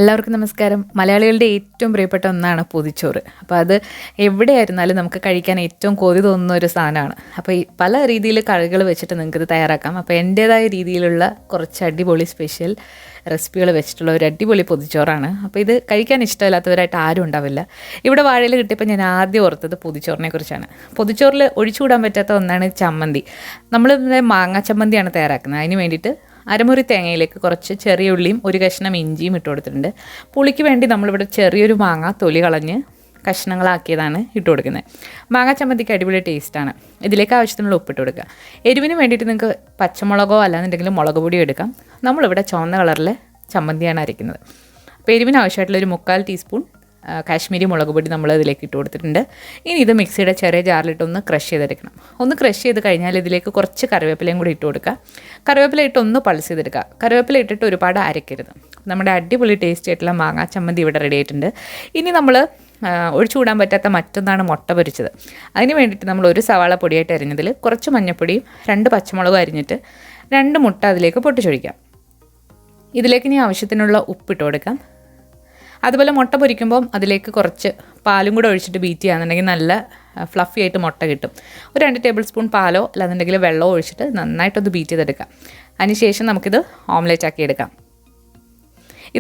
എല്ലാവർക്കും നമസ്കാരം. മലയാളികളുടെ ഏറ്റവും പ്രിയപ്പെട്ട ഒന്നാണ് പൊതിച്ചോറ്. അപ്പോൾ അത് എവിടെയായിരുന്നാലും നമുക്ക് കഴിക്കാൻ ഏറ്റവും കൊതി തോന്നുന്ന ഒരു സാധനമാണ്. അപ്പോൾ ഈ പല രീതിയിൽ കറികൾ വെച്ചിട്ട് നിങ്ങൾക്കിത് തയ്യാറാക്കാം. അപ്പോൾ എൻ്റേതായ രീതിയിലുള്ള കുറച്ച് അടിപൊളി സ്പെഷ്യൽ റെസിപ്പികൾ വെച്ചിട്ടുള്ള ഒരു അടിപൊളി പൊതിച്ചോറാണ്. അപ്പോൾ ഇത് കഴിക്കാൻ ഇഷ്ടമില്ലാത്തവരായിട്ട് ആരും ഉണ്ടാവില്ല. ഇവിടെ വാഴയിൽ കിട്ടിയപ്പോൾ ഞാൻ ആദ്യം ഓർത്തത് പൊതിച്ചോറിനെ കുറിച്ചാണ്. പൊതിച്ചോറിൽ ഒഴിച്ചുകൂടാൻ പറ്റാത്ത ഒന്നാണ് ചമ്മന്തി. നമ്മൾ മാങ്ങ ചമ്മന്തിയാണ് തയ്യാറാക്കുന്നത്. അതിന് വേണ്ടിയിട്ട് അരമുറി തേങ്ങയിലേക്ക് കുറച്ച് ചെറിയ ഉള്ളിയും ഒരു കഷ്ണം ഇഞ്ചിയും ഇട്ട് കൊടുത്തിട്ടുണ്ട്. പുളിക്ക് വേണ്ടി നമ്മളിവിടെ ചെറിയൊരു മാങ്ങ തൊലി കളഞ്ഞ് കഷ്ണങ്ങളാക്കിയതാണ് ഇട്ട് കൊടുക്കുന്നത്. മാങ്ങ ചമ്മന്തിക്ക് അടിപൊളി ടേസ്റ്റാണ്. ഇതിലേക്ക് ആവശ്യത്തിനുള്ള ഉപ്പിട്ട് കൊടുക്കുക. എരിവിന് വേണ്ടിയിട്ട് നിങ്ങൾക്ക് പച്ചമുളകോ അല്ലാന്നുണ്ടെങ്കിൽ മുളക് പൊടിയോ എടുക്കാം. നമ്മളിവിടെ ചുവന്ന കളറിലെ ചമ്മന്തിയാണ് അരയ്ക്കുന്നത്. അപ്പോൾ എരിവിന് ആവശ്യമായിട്ടുള്ളൊരു 1/4 ടീസ്പൂൺ കാശ്മീരി മുളക് പൊടി നമ്മൾ ഇതിലേക്ക് ഇട്ട് കൊടുത്തിട്ടുണ്ട്. ഇനി ഇത് മിക്സിയുടെ ചെറിയ ജാറിലിട്ടൊന്ന് ക്രഷ് ചെയ്തെടുക്കണം. ഒന്ന് ക്രഷ് ചെയ്ത് കഴിഞ്ഞാൽ ഇതിലേക്ക് കുറച്ച് കറിവേപ്പിലയും കൂടി ഇട്ട് കൊടുക്കുക. കറിവേപ്പില ഇട്ടൊന്ന് പൾസ് ചെയ്തെടുക്കുക. കറിവേപ്പില ഇട്ടിട്ട് ഒരുപാട് അരയ്ക്കരുത്. നമ്മുടെ അടിപൊളി ടേസ്റ്റ് ആയിട്ടുള്ള മാങ്ങാ ചമ്മന്തി ഇവിടെ റെഡി ആയിട്ടുണ്ട്. ഇനി നമ്മൾ ഒഴിച്ചുകൂടാൻ പറ്റാത്ത മറ്റൊന്നാണ് മുട്ട പൊരിച്ചത്. അതിന് വേണ്ടിയിട്ട് നമ്മൾ ഒരു സവാള പൊടിയായിട്ട് അരിഞ്ഞതിൽ കുറച്ച് മഞ്ഞൾപ്പൊടിയും 2 പച്ചമുളകും അരിഞ്ഞിട്ട് 2 മുട്ട അതിലേക്ക് പൊട്ടിച്ചൊഴിക്കാം. ഇതിലേക്ക് ഇനി ആവശ്യത്തിനുള്ള ഉപ്പിട്ട് കൊടുക്കാം. അതുപോലെ മുട്ട പൊരിക്കുമ്പം അതിലേക്ക് കുറച്ച് പാലും കൂടെ ഒഴിച്ചിട്ട് ബീറ്റ് ചെയ്യുകയാണെന്നുണ്ടെങ്കിൽ നല്ല ഫ്ലഫി ആയിട്ട് മുട്ട കിട്ടും. ഒരു 2 ടേബിൾ സ്പൂൺ പാലോ അല്ലാന്നുണ്ടെങ്കിൽ വെള്ളമോ ഒഴിച്ചിട്ട് നന്നായിട്ടൊന്ന് ബീറ്റ് ചെയ്തെടുക്കാം. അതിനുശേഷം നമുക്കിത് ഓംലെറ്റ് ആക്കി എടുക്കാം.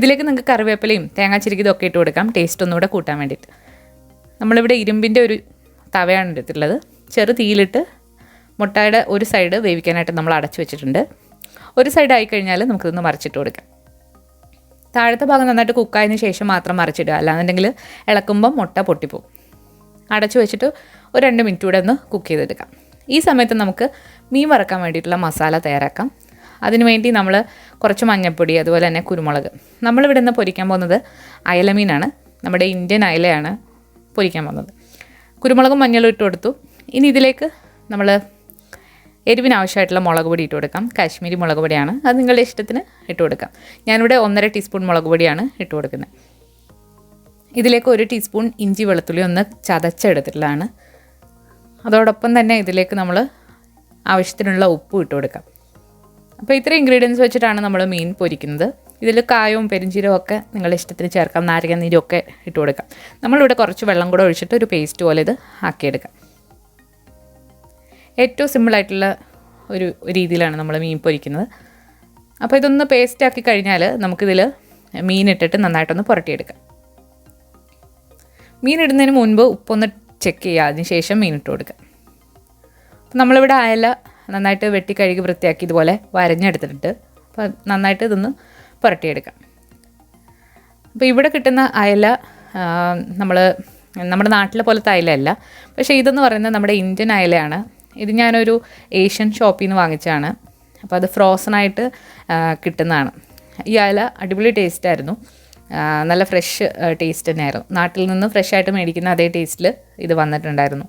ഇതിലേക്ക് നിങ്ങൾക്ക് കറിവേപ്പിലയും തേങ്ങാച്ചിരിക്കതൊക്കെ ഇട്ട് കൊടുക്കാം, ടേസ്റ്റ് ഒന്നുകൂടെ കൂട്ടാൻ വേണ്ടിയിട്ട്. നമ്മളിവിടെ ഇരുമ്പിൻ്റെ ഒരു തവയാണ് എടുത്തിട്ടുള്ളത്. ചെറു തീയിലിട്ട് മുട്ടയുടെ ഒരു സൈഡ് വേവിക്കാനായിട്ട് നമ്മൾ അടച്ചു വെച്ചിട്ടുണ്ട്. ഒരു സൈഡ് ആയിക്കഴിഞ്ഞാൽ നമുക്കിതൊന്ന് മറിച്ചിട്ട് കൊടുക്കാം. താഴത്തെ ഭാഗം നന്നായിട്ട് കുക്കായതിന് ശേഷം മാത്രം മറിച്ചിടുക, അല്ലാന്നുണ്ടെങ്കിൽ ഇളക്കുമ്പം മുട്ട പൊട്ടിപ്പോവും. അടച്ചു വെച്ചിട്ട് ഒരു 2 മിനിറ്റ് കൂടെ ഒന്ന് കുക്ക് ചെയ്തെടുക്കാം. ഈ സമയത്ത് നമുക്ക് മീൻ വറക്കാൻ വേണ്ടിയിട്ടുള്ള മസാല തയ്യാറാക്കാം. അതിനുവേണ്ടി നമ്മൾ കുറച്ച് മഞ്ഞൾപ്പൊടി അതുപോലെ തന്നെ കുരുമുളക്. നമ്മളിവിടെ നിന്ന് പൊരിക്കാൻ പോകുന്നത് അയല മീനാണ്. നമ്മുടെ ഇന്ത്യൻ അയലയാണ് പൊരിക്കാൻ പോകുന്നത്. കുരുമുളകും മഞ്ഞളും ഇട്ട് കൊടുത്തു. ഇനി ഇതിലേക്ക് നമ്മൾ എരിവിന് ആവശ്യമായിട്ടുള്ള മുളക് പൊടി ഇട്ട് കൊടുക്കാം. കാശ്മീരി മുളക് പൊടിയാണ്, അത് നിങ്ങളുടെ ഇഷ്ടത്തിന് ഇട്ട് കൊടുക്കാം. ഞാനിവിടെ 1.5 ടീസ്പൂൺ മുളക് പൊടിയാണ് ഇട്ട് കൊടുക്കുന്നത്. ഇതിലേക്ക് 1 ടീസ്പൂൺ ഇഞ്ചി വെളുത്തുള്ളി ഒന്ന് ചതച്ചെടുത്തിട്ടുള്ളതാണ്. അതോടൊപ്പം തന്നെ ഇതിലേക്ക് നമ്മൾ ആവശ്യത്തിനുള്ള ഉപ്പും ഇട്ട് കൊടുക്കാം. അപ്പോൾ ഇത്രയും ഇൻഗ്രീഡിയൻസ് വെച്ചിട്ടാണ് നമ്മൾ മീൻ പൊരിക്കുന്നത്. ഇതിൽ കായവും പെരിഞ്ചീരവും ഒക്കെ നിങ്ങളുടെ ഇഷ്ടത്തിന് ചേർക്കാം. നാരങ്ങ നീരും ഒക്കെ ഇട്ട് കൊടുക്കാം. നമ്മളിവിടെ കുറച്ച് വെള്ളം കൂടെ ഒഴിച്ചിട്ട് ഒരു പേസ്റ്റ് പോലെ ഇത് ആക്കിയെടുക്കാം. ഏറ്റവും സിമ്പിളായിട്ടുള്ള ഒരു രീതിയിലാണ് നമ്മൾ മീൻ പൊരിക്കുന്നത്. അപ്പോൾ ഇതൊന്ന് പേസ്റ്റ് ആക്കി കഴിഞ്ഞാൽ നമുക്കിതിൽ മീനിട്ടിട്ട് നന്നായിട്ടൊന്ന് പുരട്ടിയെടുക്കാം. മീനിടുന്നതിന് മുൻപ് ഉപ്പൊന്ന് ചെക്ക് ചെയ്യുക, അതിന് ശേഷം മീനിട്ട് കൊടുക്കുക. അപ്പോൾ നമ്മളിവിടെ അയല നന്നായിട്ട് വെട്ടി കഴുകി വൃത്തിയാക്കി ഇതുപോലെ വരഞ്ഞെടുത്തിട്ട് അപ്പോൾ നന്നായിട്ട് ഇതൊന്ന് പുരട്ടിയെടുക്കാം. അപ്പോൾ ഇവിടെ കിട്ടുന്ന അയല നമ്മുടെ നാട്ടിലെ പോലത്തെ അയലയല്ല, പക്ഷേ ഇതെന്ന് പറയുന്നത് നമ്മുടെ ഇന്ത്യൻ അയലയാണ്. ഇത് ഞാനൊരു ഏഷ്യൻ ഷോപ്പിൽ നിന്ന് വാങ്ങിച്ചതാണ്. അപ്പോൾ അത് ഫ്രോസണായിട്ട് കിട്ടുന്നതാണ്. ഈ അയല അടിപൊളി ടേസ്റ്റായിരുന്നു. നല്ല ഫ്രഷ് ടേസ്റ്റ് തന്നെയായിരുന്നു. നാട്ടിൽ നിന്ന് ഫ്രഷായിട്ട് മേടിക്കുന്ന അതേ ടേസ്റ്റിൽ ഇത് വന്നിട്ടുണ്ടായിരുന്നു.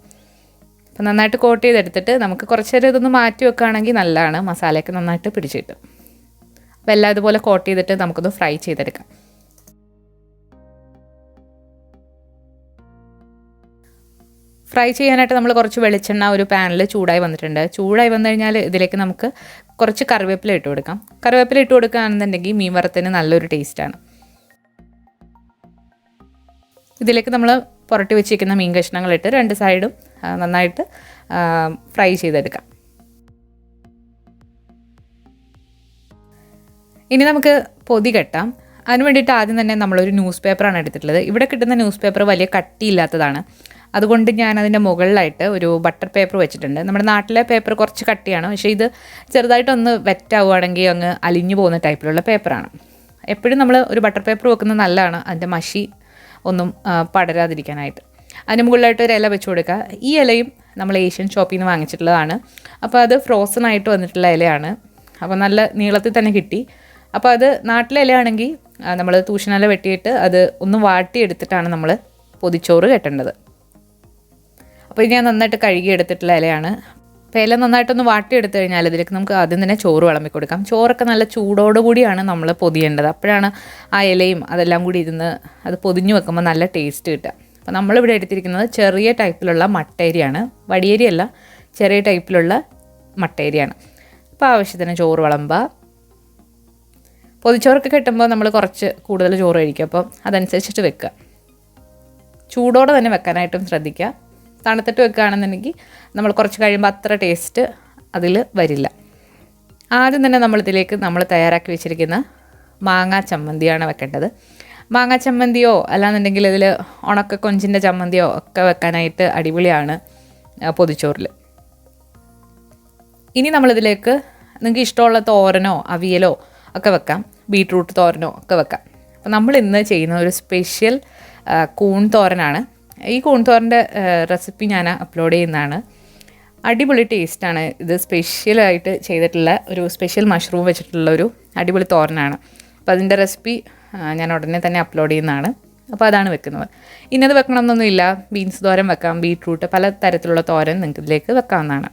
അപ്പോൾ നന്നായിട്ട് കോട്ട് ചെയ്തെടുത്തിട്ട് നമുക്ക് കുറച്ച് നേരം ഇതൊന്ന് മാറ്റി വെക്കുകയാണെങ്കിൽ നല്ലതാണ്. മസാലയൊക്കെ നന്നായിട്ട് പിടിച്ച് കിട്ടും. അപ്പോൾ എല്ലാം ഇതുപോലെ കോട്ട് ചെയ്തിട്ട് നമുക്കൊന്ന് ഫ്രൈ ചെയ്തെടുക്കാം. ഫ്രൈ ചെയ്യാനായിട്ട് നമ്മൾ കുറച്ച് വെളിച്ചെണ്ണ ഒരു പാനിൽ ചൂടായി വന്നിട്ടുണ്ട്. ചൂടായി വന്നു കഴിഞ്ഞാൽ ഇതിലേക്ക് നമുക്ക് കുറച്ച് കറിവേപ്പില ഇട്ട് കൊടുക്കാം. കറിവേപ്പില ഇട്ട് കൊടുക്കുകയാണെന്നുണ്ടെങ്കിൽ മീൻ വറുത്തതിന് നല്ലൊരു ടേസ്റ്റാണ്. ഇതിലേക്ക് നമ്മൾ പുരട്ടി വെച്ചിരിക്കുന്ന മീൻ കഷ്ണങ്ങളിട്ട് 2 സൈഡും നന്നായിട്ട് ഫ്രൈ ചെയ്തെടുക്കാം. ഇനി നമുക്ക് പൊതി കെട്ടാം. അതിന് വേണ്ടിയിട്ട് ആദ്യം തന്നെ നമ്മളൊരു ന്യൂസ് പേപ്പറാണ് എടുത്തിട്ടുള്ളത്. ഇവിടെ കിട്ടുന്ന ന്യൂസ് പേപ്പർ വലിയ കട്ടിയില്ലാത്തതാണ്. അതുകൊണ്ട് ഞാൻ അതിൻ്റെ മുകളിലായിട്ട് ഒരു ബട്ടർ പേപ്പർ വെച്ചിട്ടുണ്ട്. നമ്മുടെ നാട്ടിലെ പേപ്പർ കുറച്ച് കട്ടിയാണ്, പക്ഷേ ഇത് ചെറുതായിട്ടൊന്ന് വെറ്റാവുകയാണെങ്കിൽ അങ്ങ് അലിഞ്ഞു പോകുന്ന ടൈപ്പിലുള്ള പേപ്പറാണ്. എപ്പോഴും നമ്മൾ ഒരു ബട്ടർ പേപ്പർ വെക്കുന്നത് നല്ലതാണ്, അതിൻ്റെ മഷി ഒന്നും പടരാതിരിക്കാനായിട്ട്. അതിന് മുകളിലായിട്ട് ഒരു ഇല വെച്ച് കൊടുക്കുക. ഈ ഇലയും നമ്മൾ ഏഷ്യൻ ഷോപ്പിൽ നിന്ന് വാങ്ങിച്ചിട്ടുള്ളതാണ്. അപ്പോൾ അത് ഫ്രോസൺ ആയിട്ട് വന്നിട്ടുള്ള ഇലയാണ്. അപ്പോൾ നല്ല നീളത്തിൽ തന്നെ കിട്ടി. അപ്പോൾ അത് നാട്ടിലെ ഇലയാണെങ്കിൽ നമ്മൾ തൂഷനില വെട്ടിയിട്ട് അത് ഒന്ന് വാട്ടിയെടുത്തിട്ടാണ് നമ്മൾ പൊതിച്ചോറ് കെട്ടേണ്ടത്. അപ്പോൾ ഇത് ഞാൻ നന്നായിട്ട് കഴുകി എടുത്തിട്ടുള്ള ഇലയാണ്. അപ്പോൾ ഇല നന്നായിട്ടൊന്ന് വാട്ടിയെടുത്ത് കഴിഞ്ഞാൽ ഇതിലേക്ക് നമുക്ക് ആദ്യം തന്നെ ചോറ് വിളമ്പി കൊടുക്കാം. ചോറൊക്കെ നല്ല ചൂടോടുകൂടിയാണ് നമ്മൾ പൊതിയേണ്ടത്. അപ്പോഴാണ് ആ ഇലയും അതെല്ലാം കൂടി ഇരുന്ന് അത് പൊതിഞ്ഞു വെക്കുമ്പോൾ നല്ല ടേസ്റ്റ് കിട്ടുക. അപ്പോൾ നമ്മളിവിടെ എടുത്തിരിക്കുന്നത് ചെറിയ ടൈപ്പിലുള്ള മട്ടേരിയാണ്, വടിയേരിയല്ല, ചെറിയ ടൈപ്പിലുള്ള മട്ടേരിയാണ്. അപ്പോൾ ആവശ്യത്തിന് ചോറ് വിളമ്പുക. പൊതിച്ചോറൊക്കെ കിട്ടുമ്പോൾ നമ്മൾ കുറച്ച് കൂടുതൽ ചോറ് കഴിക്കും, അപ്പം അതനുസരിച്ചിട്ട് വെക്കുക. ചൂടോടെ തന്നെ വെക്കാനായിട്ടും ശ്രദ്ധിക്കുക. തണുത്തിട്ട് വെക്കുകയാണെന്നുണ്ടെങ്കിൽ നമ്മൾ കുറച്ച് കഴിയുമ്പോൾ അത്ര ടേസ്റ്റ് അതിൽ വരില്ല. ആദ്യം തന്നെ നമ്മളിതിലേക്ക് നമ്മൾ തയ്യാറാക്കി വെച്ചിരിക്കുന്ന മാങ്ങാ ചമ്മന്തിയാണ് വെക്കേണ്ടത്. മാങ്ങാ ചമ്മന്തിയോ അല്ലാന്നുണ്ടെങ്കിൽ ഇതിൽ ഉണക്ക കൊഞ്ചിൻ്റെ ചമ്മന്തിയോ ഒക്കെ വെക്കാനായിട്ട് അടിപൊളിയാണ് പൊതിച്ചോറിൽ. ഇനി നമ്മളിതിലേക്ക് നിങ്ങൾക്ക് ഇഷ്ടമുള്ള തോരനോ അവിയലോ ഒക്കെ വെക്കാം, ബീട്രൂട്ട് തോരനോ ഒക്കെ വെക്കാം. അപ്പോൾ നമ്മൾ ഇന്ന് ചെയ്യുന്ന ഒരു സ്പെഷ്യൽ കൂൺ തോരനാണ്. ഈ കൂൺ തോരൻ്റെ റെസിപ്പി ഞാൻ അപ്ലോഡ് ചെയ്യുന്നതാണ്. അടിപൊളി ടേസ്റ്റാണ് ഇത്. സ്പെഷ്യലായിട്ട് ചെയ്തിട്ടുള്ള ഒരു സ്പെഷ്യൽ മഷ്റൂം വെച്ചിട്ടുള്ള ഒരു അടിപൊളി തോരനാണ്. അപ്പോൾ അതിൻ്റെ റെസിപ്പി ഞാൻ ഉടനെ തന്നെ അപ്ലോഡ് ചെയ്യുന്നതാണ്. അപ്പോൾ അതാണ് വെക്കുന്നത്. ഇന്നത് വെക്കണമെന്നൊന്നുമില്ല. ബീൻസ് തോരൻ വെക്കാം, ബീട്രൂട്ട്, പല തരത്തിലുള്ള തോരൻ നിങ്ങൾക്ക് ഇതിലേക്ക് വെക്കാവുന്നതാണ്.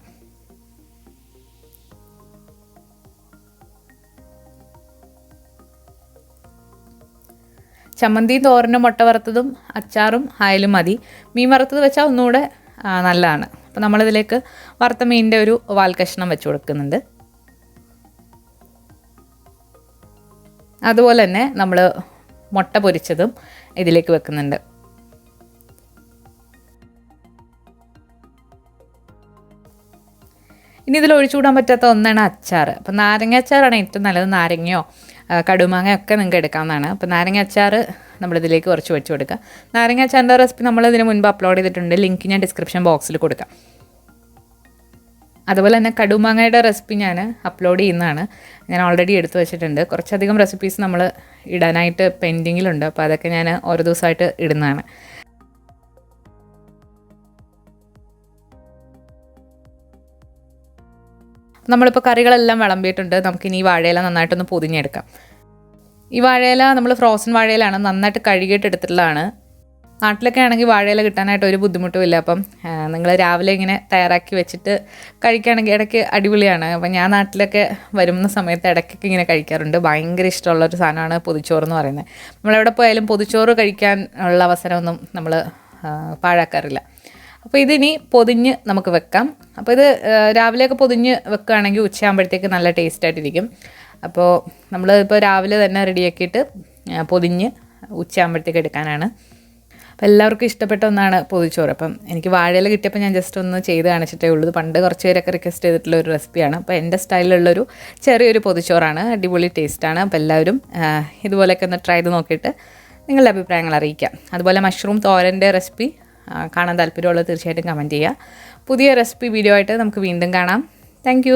ചമ്മന്തിയും തോരനും മുട്ട വറുത്തതും അച്ചാറും ആയാലും മതി. മീൻ വറുത്തത് വെച്ചാൽ ഒന്നുകൂടെ നല്ലതാണ്. അപ്പോൾ നമ്മളിതിലേക്ക് വറുത്ത മീനിൻ്റെ ഒരു വാൽ കഷ്ണം വെച്ച് കൊടുക്കുന്നുണ്ട്. അതുപോലെ തന്നെ നമ്മൾ മുട്ട പൊരിച്ചതും ഇതിലേക്ക് വെക്കുന്നുണ്ട്. ഇനി ഇതിൽ ഒഴിച്ചുകൂടാൻ പറ്റാത്ത ഒന്നാണ് അച്ചാർ. അപ്പോൾ നാരങ്ങ അച്ചാറാണ് ഏറ്റവും നല്ലത്. നാരങ്ങയോ കടുമാങ്ങയോ ഒക്കെ നിങ്ങൾക്ക് എടുക്കാവുന്നതാണ്. അപ്പോൾ നാരങ്ങ അച്ചാർ നമ്മളിതിലേക്ക് കുറച്ച് വെച്ച് കൊടുക്കുക. നാരങ്ങ അച്ചാറിൻ്റെ റെസിപ്പി നമ്മളിതിന് മുൻപ് അപ്ലോഡ് ചെയ്തിട്ടുണ്ട്. ലിങ്ക് ഞാൻ ഡിസ്ക്രിപ്ഷൻ ബോക്സിൽ കൊടുക്കാം. അതുപോലെ തന്നെ കടുമാങ്ങയുടെ റെസിപ്പി ഞാൻ അപ്ലോഡ് ചെയ്യുന്നതാണ്. ഞാൻ ഓൾറെഡി എടുത്തു വെച്ചിട്ടുണ്ട്. കുറച്ചധികം റെസിപ്പീസ് നമ്മൾ ഇടാനായിട്ട് പെൻഡിങ്ങിലുണ്ട്. അപ്പോൾ അതൊക്കെ ഞാൻ ഓരോ ദിവസമായിട്ട് ഇടുന്നതാണ്. നമ്മളിപ്പോൾ കറികളെല്ലാം വിളമ്പിയിട്ടുണ്ട്. നമുക്കിനി ഈ വാഴയില നന്നായിട്ടൊന്ന് പൊതിഞ്ഞെടുക്കാം. ഈ വാഴയില നമ്മൾ ഫ്രോസൺ വാഴയിലാണ്, നന്നായിട്ട് കഴുകിയിട്ട് എടുത്തിട്ടുള്ളതാണ്. നാട്ടിലൊക്കെ ആണെങ്കിൽ വാഴയില കിട്ടാനായിട്ട് ഒരു ബുദ്ധിമുട്ടുമില്ല. അപ്പം നിങ്ങൾ രാവിലെ ഇങ്ങനെ തയ്യാറാക്കി വെച്ചിട്ട് കഴിക്കുകയാണെങ്കിൽ ഇടയ്ക്ക് അടിപൊളിയാണ്. അപ്പം ഞാൻ നാട്ടിലൊക്കെ വരുന്ന സമയത്ത് ഇടയ്ക്കൊക്കെ ഇങ്ങനെ കഴിക്കാറുണ്ട്. ഭയങ്കര ഇഷ്ടമുള്ളൊരു സാധനമാണ് പൊതിച്ചോറ് എന്ന് പറയുന്നത്. നമ്മളെവിടെ പോയാലും പൊതിച്ചോറ് കഴിക്കാൻ ഉള്ള അവസരമൊന്നും നമ്മൾ പാഴാക്കാറില്ല. അപ്പോൾ ഇതിനി പൊതിഞ്ഞ് നമുക്ക് വെക്കാം. അപ്പോൾ ഇത് രാവിലെയൊക്കെ പൊതിഞ്ഞ് വെക്കുകയാണെങ്കിൽ ഉച്ചയാകുമ്പോഴത്തേക്ക് നല്ല ടേസ്റ്റായിട്ടിരിക്കും. അപ്പോൾ നമ്മൾ ഇപ്പോൾ രാവിലെ തന്നെ റെഡിയാക്കിയിട്ട് പൊതിഞ്ഞ് ഉച്ചയാകുമ്പോഴത്തേക്ക് എടുക്കാനാണ്. അപ്പോൾ എല്ലാവർക്കും ഇഷ്ടപ്പെട്ട ഒന്നാണ് പൊതിച്ചോറ്. അപ്പം എനിക്ക് വാഴയില കിട്ടിയപ്പോൾ ഞാൻ ജസ്റ്റ് ഒന്ന് ചെയ്ത് കാണിച്ചിട്ടേ ഉള്ളൂ. പണ്ട് കുറച്ച് പേരൊക്കെ റിക്വസ്റ്റ് ചെയ്തിട്ടുള്ള ഒരു റെസിപ്പിയാണ്. അപ്പോൾ എൻ്റെ സ്റ്റൈലിലുള്ളൊരു ചെറിയൊരു പൊതിച്ചോറാണ്. അടിപൊളി ടേസ്റ്റാണ്. അപ്പോൾ എല്ലാവരും ഇതുപോലെയൊക്കെ ഒന്ന് ട്രൈ ചെയ്ത് നോക്കിയിട്ട് നിങ്ങളുടെ അഭിപ്രായങ്ങൾ അറിയിക്കാം. അതുപോലെ മഷ്റൂം തോരൻ്റെ റെസിപ്പി കാണാൻ താല്പര്യമുള്ളത് തീർച്ചയായിട്ടും കമൻറ്റ് ചെയ്യുക. പുതിയ റെസിപ്പി വീഡിയോ ആയിട്ട് നമുക്ക് വീണ്ടും കാണാം. താങ്ക്